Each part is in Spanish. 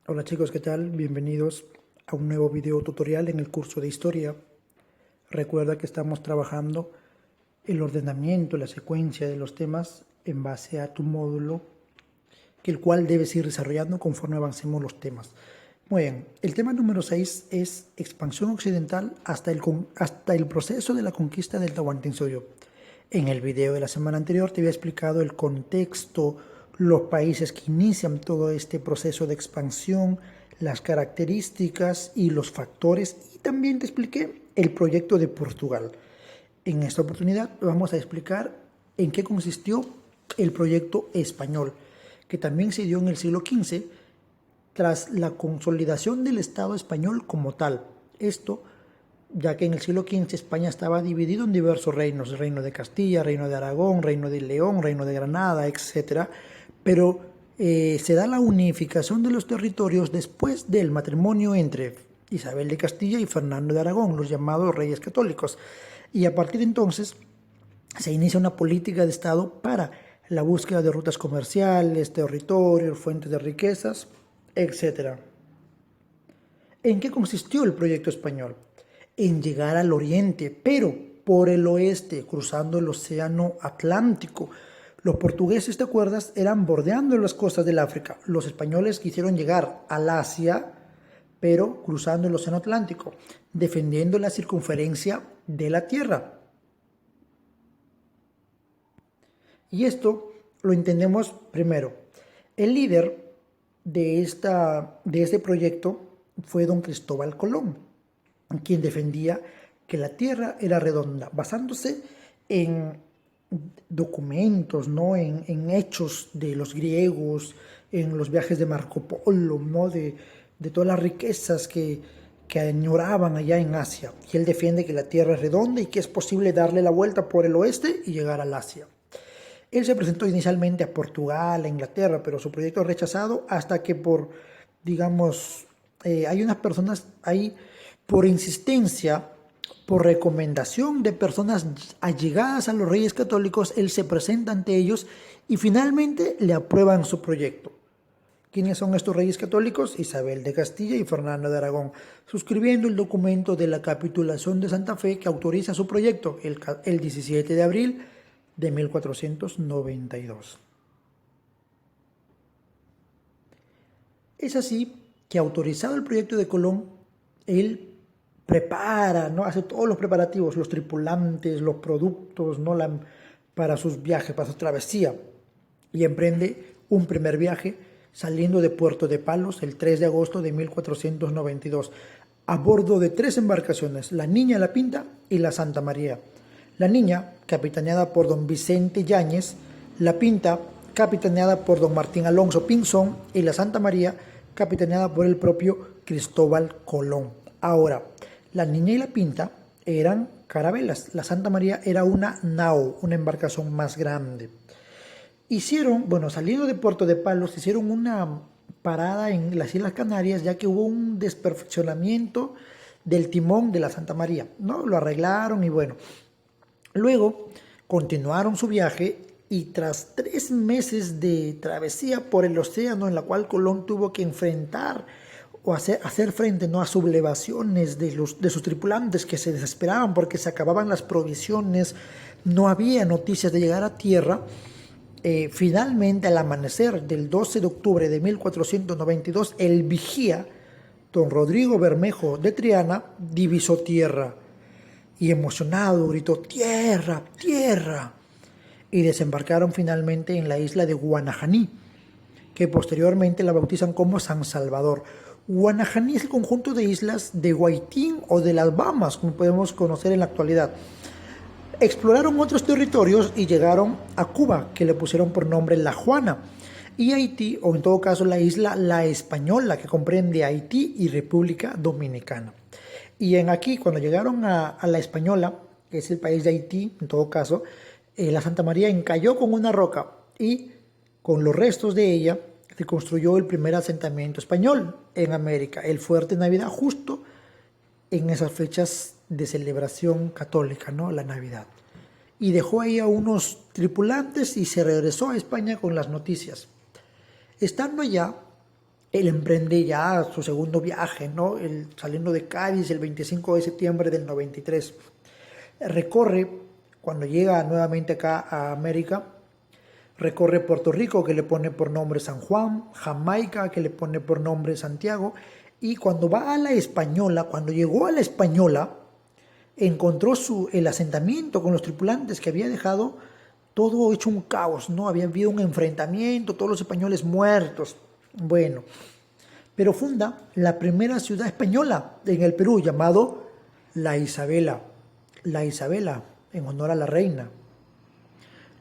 Hola chicos, ¿qué tal? Bienvenidos a un nuevo video tutorial en el curso de Historia. Recuerda que estamos trabajando el ordenamiento, la secuencia de los temas en base a tu módulo, el cual debes ir desarrollando conforme avancemos los temas. Muy bien, el tema número 6 es expansión occidental hasta el proceso de la conquista del Tahuantinsuyo. En el video de la semana anterior te había explicado el contexto, los países que inician todo este proceso de expansión, las características y los factores, y también te expliqué el proyecto de Portugal. En esta oportunidad vamos a explicar en qué consistió el proyecto español, que también se dio en el siglo XV tras la consolidación del Estado español como tal. Esto ya que en el siglo XV España estaba dividido en diversos reinos, reino de Castilla, reino de Aragón, reino de León, reino de Granada, etc. Pero se da la unificación de los territorios después del matrimonio entre Isabel de Castilla y Fernando de Aragón, los llamados reyes católicos. Y a partir de entonces se inicia una política de Estado para la búsqueda de rutas comerciales, territorios, fuentes de riquezas, etc. ¿En qué consistió el proyecto español? En llegar al oriente, pero por el oeste, cruzando el océano Atlántico. Los portugueses, ¿te acuerdas?, eran bordeando las costas del África. Los españoles quisieron llegar al Asia, pero cruzando el océano Atlántico, defendiendo la circunferencia de la Tierra. Y esto lo entendemos primero. El líder de este proyecto fue don Cristóbal Colón, quien defendía que la Tierra era redonda, basándose en documentos, ¿no? en hechos de los griegos, en los viajes de Marco Polo, ¿no? de todas las riquezas que añoraban allá en Asia. Y él defiende que la Tierra es redonda y que es posible darle la vuelta por el oeste y llegar al Asia. Él se presentó inicialmente a Portugal, a Inglaterra, pero su proyecto es rechazado hasta que hay unas personas ahí por insistencia, por recomendación de personas allegadas a los reyes católicos, él se presenta ante ellos y finalmente le aprueban su proyecto. ¿Quiénes son estos reyes católicos? Isabel de Castilla y Fernando de Aragón, suscribiendo el documento de la capitulación de Santa Fe que autoriza su proyecto el 17 de abril de 1492. Es así que, autorizado el proyecto de Colón, él prepara, ¿no? Hace todos los preparativos, los tripulantes, los productos, ¿no? Para sus viajes, para su travesía, y emprende un primer viaje saliendo de Puerto de Palos el 3 de agosto de 1492, a bordo de 3 embarcaciones, la Niña, la Pinta y la Santa María. La Niña, capitaneada por don Vicente Yáñez, la Pinta, capitaneada por don Martín Alonso Pinzón, y la Santa María, capitaneada por el propio Cristóbal Colón. Ahora, la Niña y la Pinta eran carabelas, la Santa María era una nao, una embarcación más grande. Saliendo de Puerto de Palos, hicieron una parada en las Islas Canarias, ya que hubo un desperfeccionamiento del timón de la Santa María, ¿no? Lo arreglaron y bueno. Luego continuaron su viaje y tras 3 meses de travesía por el océano, en la cual Colón tuvo que enfrentar o hacer frente, ¿no?, a sublevaciones de sus tripulantes que se desesperaban porque se acababan las provisiones, no había noticias de llegar a tierra. Finalmente, al amanecer del 12 de octubre de 1492, el vigía, don Rodrigo Bermejo de Triana, divisó tierra y, emocionado, gritó: ¡Tierra, tierra! Y desembarcaron finalmente en la isla de Guanajaní, que posteriormente la bautizan como San Salvador. Guanajaní es el conjunto de islas de Guaitín o de las Bahamas, como podemos conocer en la actualidad. Exploraron otros territorios y llegaron a Cuba, que le pusieron por nombre La Juana, y Haití, o en todo caso la isla La Española, que comprende Haití y República Dominicana. Y aquí, cuando llegaron a La Española, que es el país de Haití, en todo caso, la Santa María encalló con una roca y con los restos de ella se construyó el primer asentamiento español en América, el Fuerte Navidad, justo en esas fechas de celebración católica, ¿no?, la Navidad. Y dejó ahí a unos tripulantes y se regresó a España con las noticias. Estando allá, Él emprende ya su segundo viaje, ¿no? Saliendo de Cádiz el 25 de septiembre del 93. Recorre, cuando llega nuevamente acá a América, recorre Puerto Rico, que le pone por nombre San Juan, Jamaica, que le pone por nombre Santiago, y cuando va a la Española, cuando llegó a la Española, encontró el asentamiento con los tripulantes que había dejado todo hecho un caos, ¿no? Había habido un enfrentamiento, todos los españoles muertos. Bueno, pero funda la primera ciudad española en el Perú, llamado La Isabela. La Isabela, en honor a la reina.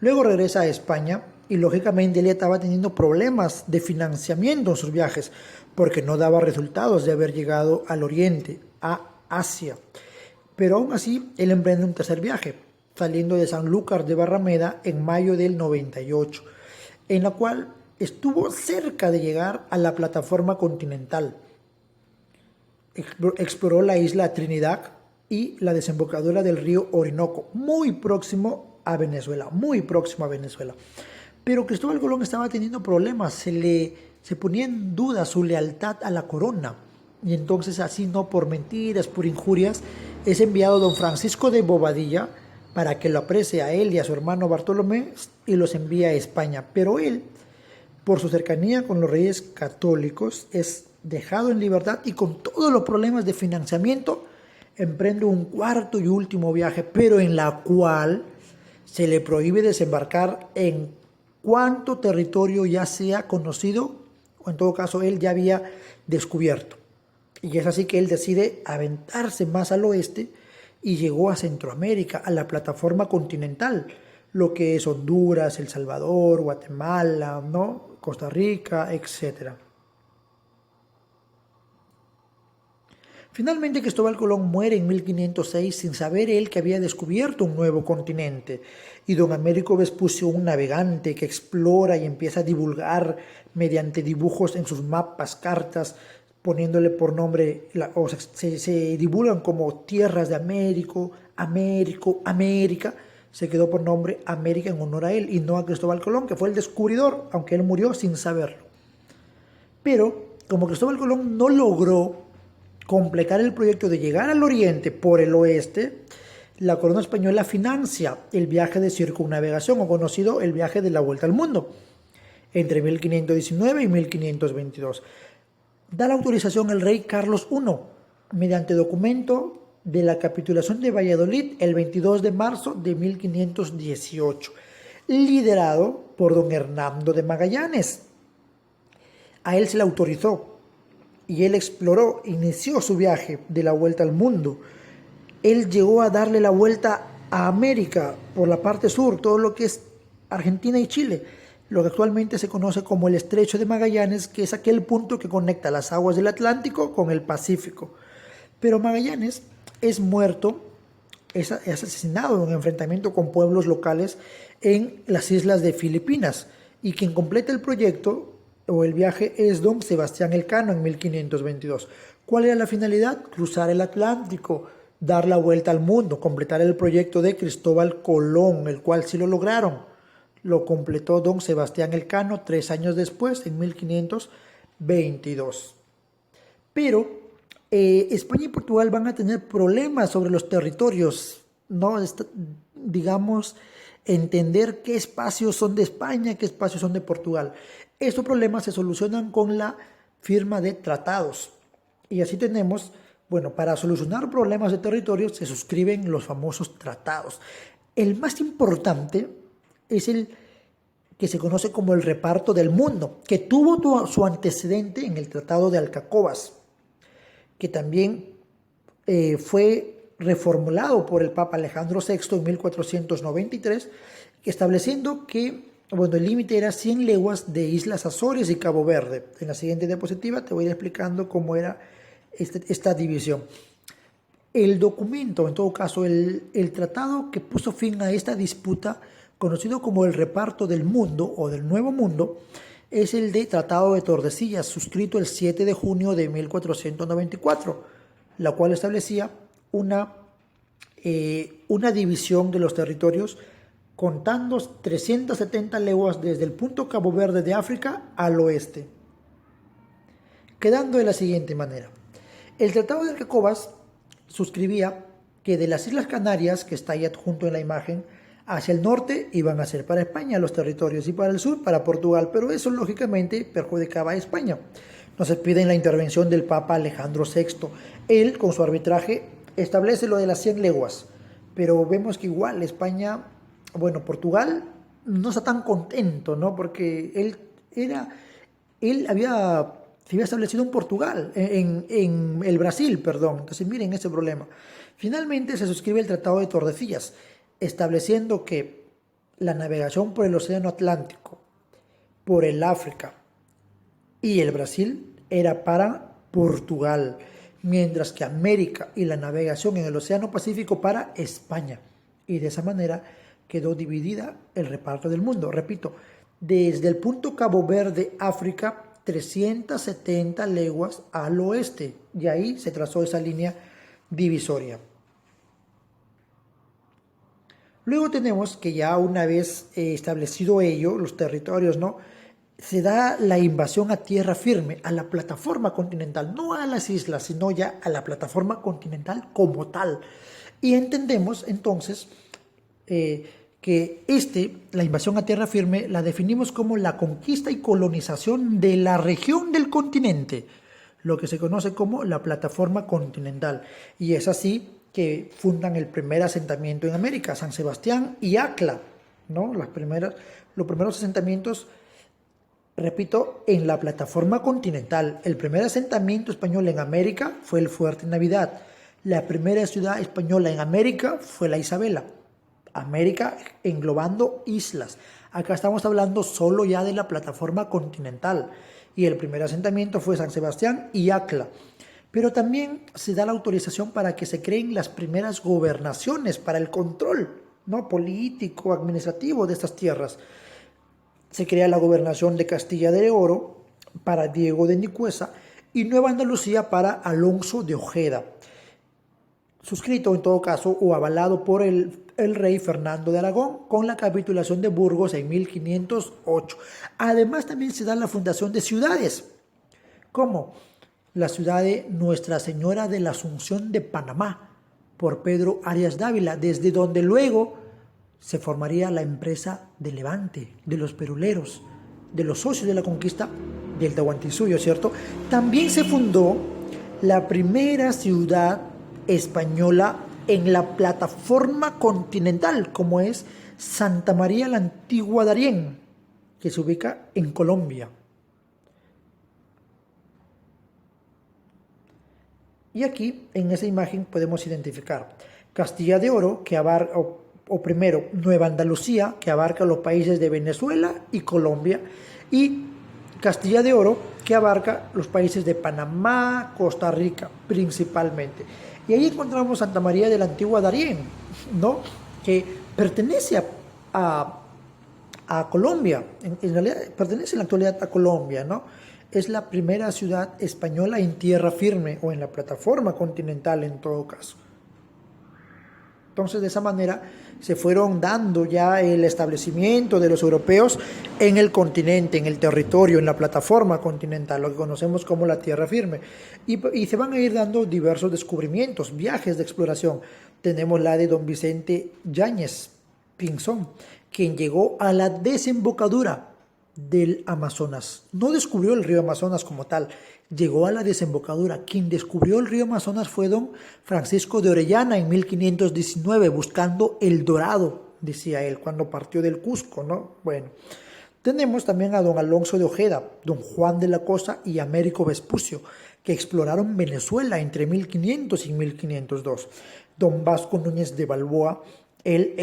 Luego regresa a España y lógicamente él estaba teniendo problemas de financiamiento en sus viajes porque no daba resultados de haber llegado al Oriente, a Asia. Pero aún así, él emprende un tercer viaje, saliendo de Sanlúcar de Barrameda en mayo del 98, en la cual estuvo cerca de llegar a la plataforma continental. Exploró la isla Trinidad y la desembocadura del río Orinoco, muy próximo a Venezuela, muy próximo a Venezuela. Pero Cristóbal Colón estaba teniendo problemas, se ponía en duda su lealtad a la corona. Y entonces así, no por mentiras, por injurias, es enviado don Francisco de Bobadilla para que lo aprecie a él y a su hermano Bartolomé y los envía a España. Pero él, por su cercanía con los reyes católicos, es dejado en libertad y con todos los problemas de financiamiento, emprende un cuarto y último viaje, pero en la cual se le prohíbe desembarcar en cuanto territorio ya sea conocido, o en todo caso él ya había descubierto. Y es así que él decide aventarse más al oeste y llegó a Centroamérica, a la plataforma continental, lo que es Honduras, El Salvador, Guatemala, ¿no? Costa Rica, etc. Finalmente Cristóbal Colón muere en 1506 sin saber él que había descubierto un nuevo continente, y don Américo Vespucio, un navegante que explora y empieza a divulgar mediante dibujos en sus mapas, cartas, poniéndole por nombre, se divulgan como tierras de América, se quedó por nombre América en honor a él y no a Cristóbal Colón, que fue el descubridor, aunque él murió sin saberlo. Pero como Cristóbal Colón no logró completar el proyecto de llegar al oriente por el oeste, la corona española financia el viaje de circunnavegación, o conocido el viaje de la vuelta al mundo, entre 1519 y 1522. Da la autorización el rey Carlos I, mediante documento de la capitulación de Valladolid el 22 de marzo de 1518, liderado por don Hernando de Magallanes. A él se le autorizó y él exploró, inició su viaje de la vuelta al mundo. Él llegó a darle la vuelta a América por la parte sur, todo lo que es Argentina y Chile, lo que actualmente se conoce como el Estrecho de Magallanes, que es aquel punto que conecta las aguas del Atlántico con el Pacífico. Pero Magallanes es muerto, es asesinado en un enfrentamiento con pueblos locales en las islas de Filipinas, y quien completa el proyecto o el viaje es don Sebastián Elcano en 1522. ¿Cuál era la finalidad? Cruzar el Atlántico, dar la vuelta al mundo, completar el proyecto de Cristóbal Colón, el cual sí lo lograron. Lo completó don Sebastián Elcano 3 años después, en 1522. Pero España y Portugal van a tener problemas sobre los territorios, ¿no? Digamos, entender qué espacios son de España, qué espacios son de Portugal. Estos problemas se solucionan con la firma de tratados. Y así tenemos, bueno, para solucionar problemas de territorios se suscriben los famosos tratados. El más importante es el que se conoce como el reparto del mundo, que tuvo su antecedente en el Tratado de Alcacobas, que también fue reformulado por el Papa Alejandro VI en 1493, estableciendo que el límite era 100 leguas de Islas Azores y Cabo Verde. En la siguiente diapositiva te voy a ir explicando cómo era esta división. El documento, en todo caso, el tratado que puso fin a esta disputa, conocido como el reparto del mundo o del Nuevo Mundo, es el de Tratado de Tordesillas, suscrito el 7 de junio de 1494, la cual establecía una división de los territorios contando 370 leguas desde el punto Cabo Verde de África al oeste. quedando de la siguiente manera. El Tratado de Recovas suscribía que de las Islas Canarias, que está ahí adjunto en la imagen, hacia el norte iban a ser para España los territorios y para el sur para Portugal, pero eso lógicamente perjudicaba a España. Nos piden la intervención del Papa Alejandro VI. Él, con su arbitraje, establece lo de las 100 leguas, pero vemos que igual España, bueno, Portugal no está tan contento, ¿no? Porque él se había establecido en Portugal, en el Brasil, perdón. Entonces miren ese problema. Finalmente se suscribe el Tratado de Tordesillas, estableciendo que la navegación por el Océano Atlántico, por el África y el Brasil era para Portugal, mientras que América y la navegación en el Océano Pacífico para España. Y de esa manera quedó dividida el reparto del mundo. Repito, desde el punto Cabo Verde, África, 370 leguas al oeste, y ahí se trazó esa línea divisoria. Luego tenemos que ya una vez establecido ello, los territorios, ¿no? Se da la invasión a tierra firme, a la plataforma continental, no a las islas, sino ya a la plataforma continental como tal. Y entendemos entonces que la invasión a tierra firme, la definimos como la conquista y colonización de la región del continente, lo que se conoce como la plataforma continental. Y es así que fundan el primer asentamiento en América, San Sebastián y Acla, ¿no? Los primeros asentamientos, repito, en la plataforma continental. El primer asentamiento español en América fue el Fuerte Navidad. La primera ciudad española en América fue la Isabela. América englobando islas. Acá estamos hablando solo ya de la plataforma continental. Y el primer asentamiento fue San Sebastián y Acla. Pero también se da la autorización para que se creen las primeras gobernaciones para el control, ¿no?, político, administrativo de estas tierras. Se crea la gobernación de Castilla de Oro para Diego de Nicuesa y Nueva Andalucía para Alonso de Ojeda, suscrito en todo caso o avalado por el rey Fernando de Aragón con la capitulación de Burgos en 1508. Además también se da la fundación de ciudades, como la ciudad de Nuestra Señora de la Asunción de Panamá, por Pedro Arias Dávila, desde donde luego se formaría la empresa de Levante, de los peruleros, de los socios de la conquista del Tahuantinsuyo, ¿cierto? También se fundó la primera ciudad española en la plataforma continental, como es Santa María la Antigua Darién, que se ubica en Colombia. Y aquí, en esa imagen, podemos identificar Castilla de Oro, que abarca, o primero, Nueva Andalucía, que abarca los países de Venezuela y Colombia, y Castilla de Oro, que abarca los países de Panamá, Costa Rica, principalmente. Y ahí encontramos Santa María de la Antigua Darién, ¿no?, que pertenece a Colombia, en realidad pertenece en la actualidad a Colombia, ¿no? Es la primera ciudad española en tierra firme o en la plataforma continental en todo caso. Entonces de esa manera se fueron dando ya el establecimiento de los europeos en el continente, en el territorio, en la plataforma continental, lo que conocemos como la tierra firme. Y se van a ir dando diversos descubrimientos, viajes de exploración. Tenemos la de don Vicente Yáñez Pinzón, quien llegó a la desembocadura del Amazonas. No descubrió el río Amazonas como tal, llegó a la desembocadura. Quien descubrió el río Amazonas fue don Francisco de Orellana en 1519, buscando el dorado, decía él, cuando partió del Cusco, ¿no? Bueno, tenemos también a don Alonso de Ojeda, don Juan de la Cosa y Américo Vespucio, que exploraron Venezuela entre 1500 y 1502. Don Vasco Núñez de Balboa, él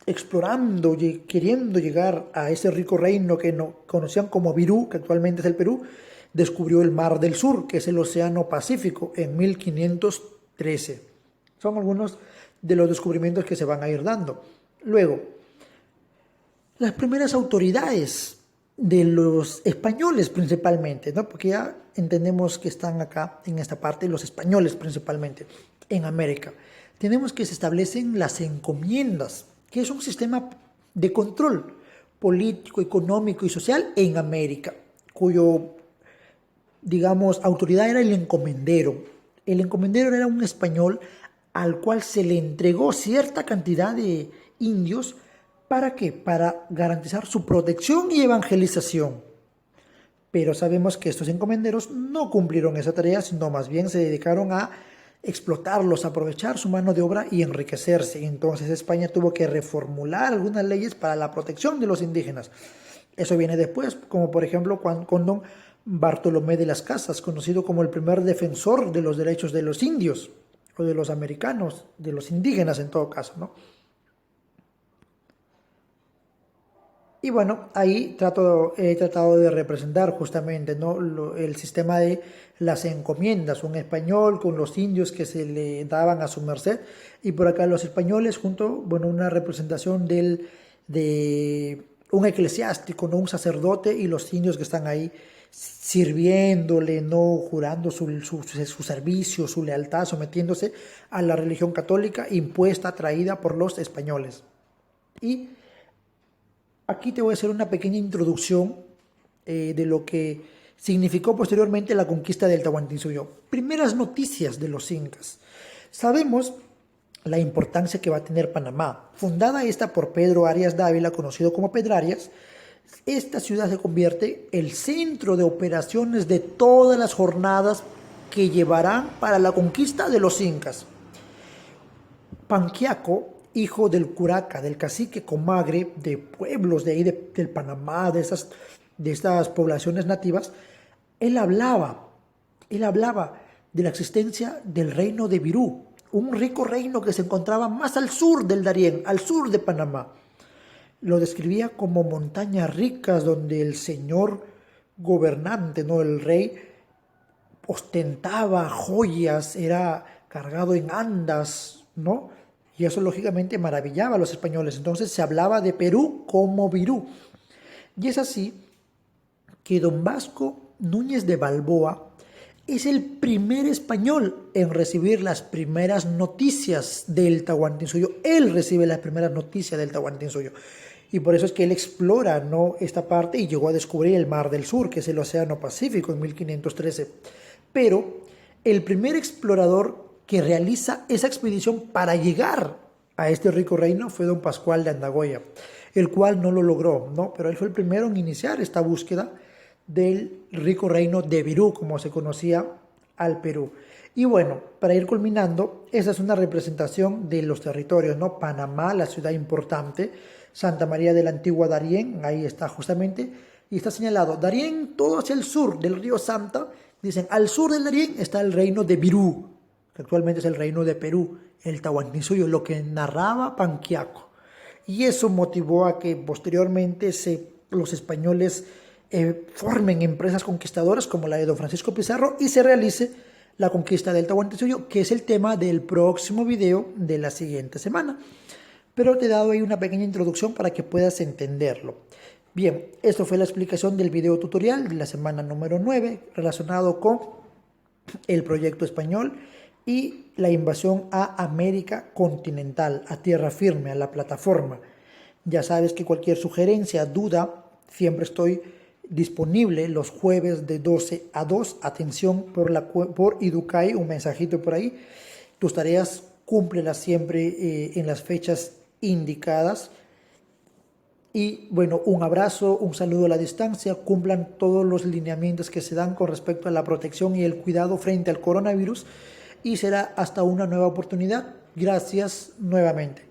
explorando y queriendo llegar a ese rico reino que no conocían como Virú, que actualmente es el Perú, descubrió el Mar del Sur, que es el Océano Pacífico, en 1513. Son algunos de los descubrimientos que se van a ir dando. Luego, las primeras autoridades de los españoles principalmente, ¿no?, porque ya entendemos que están acá en esta parte los españoles principalmente en América. Tenemos que se establecen las encomiendas, que es un sistema de control político, económico y social en América, cuyo digamos, autoridad era el encomendero. El encomendero era un español al cual se le entregó cierta cantidad de indios. ¿Para qué? Para garantizar su protección y evangelización. Pero sabemos que estos encomenderos no cumplieron esa tarea, sino más bien se dedicaron a explotarlos, aprovechar su mano de obra y enriquecerse. Entonces España tuvo que reformular algunas leyes para la protección de los indígenas. Eso viene después, como por ejemplo con don Bartolomé de las Casas, conocido como el primer defensor de los derechos de los indios, o de los americanos, de los indígenas en todo caso, ¿no? Y bueno, ahí he tratado de representar justamente, ¿no?, el sistema de las encomiendas, un español con los indios que se le daban a su merced, y por acá los españoles junto, bueno, una representación de un eclesiástico, ¿no?, un sacerdote, y los indios que están ahí sirviéndole, no jurando su servicio, su lealtad, sometiéndose a la religión católica impuesta, traída por los españoles. Y aquí te voy a hacer una pequeña introducción de lo que significó posteriormente la conquista del Tahuantinsuyo. Primeras noticias de los incas. Sabemos la importancia que va a tener Panamá. Fundada esta por Pedro Arias Dávila, conocido como Pedrarias, esta ciudad se convierte en el centro de operaciones de todas las jornadas que llevarán para la conquista de los incas. Panquiaco, hijo del curaca, del cacique Comagre, de pueblos de ahí del Panamá, de estas poblaciones nativas, él hablaba de la existencia del reino de Virú, un rico reino que se encontraba más al sur del Darién, al sur de Panamá. Lo describía como montañas ricas donde el señor gobernante, ¿no?, el rey, ostentaba joyas, era cargado en andas, ¿no? Y eso lógicamente maravillaba a los españoles. Entonces se hablaba de Perú como Virú. Y es así que don Vasco Núñez de Balboa es el primer español en recibir las primeras noticias del Tahuantinsuyo. Él recibe las primeras noticias del Tahuantinsuyo. Y por eso es que él explora, ¿no?, esta parte y llegó a descubrir el Mar del Sur, que es el Océano Pacífico, en 1513. Pero el primer explorador que realiza esa expedición para llegar a este rico reino fue don Pascual de Andagoya, el cual no lo logró, ¿no? Pero él fue el primero en iniciar esta búsqueda del rico reino de Virú, como se conocía al Perú. Y bueno, para ir culminando, esa es una representación de los territorios, ¿no? Panamá, la ciudad importante, Santa María de la Antigua Darién, ahí está justamente, y está señalado Darién todo hacia el sur del río Santa. Dicen, al sur del Darién está el reino de Virú, que actualmente es el reino de Perú, el Tahuantinsuyo, lo que narraba Panquiaco. Y eso motivó a que posteriormente los españoles formen empresas conquistadoras como la de don Francisco Pizarro y se realice la conquista del Tahuantinsuyo, que es el tema del próximo video de la siguiente semana. Pero te he dado ahí una pequeña introducción para que puedas entenderlo. Bien, esto fue la explicación del video tutorial de la semana número 9 relacionado con el proyecto español y la invasión a América continental, a tierra firme, a la plataforma. Ya sabes que cualquier sugerencia, duda, siempre estoy disponible los jueves de 12 a 2. Atención por Idukai, un mensajito por ahí. Tus tareas cúmplelas siempre en las fechas indicadas. Y bueno, un abrazo, un saludo a la distancia, cumplan todos los lineamientos que se dan con respecto a la protección y el cuidado frente al coronavirus y será hasta una nueva oportunidad. Gracias nuevamente.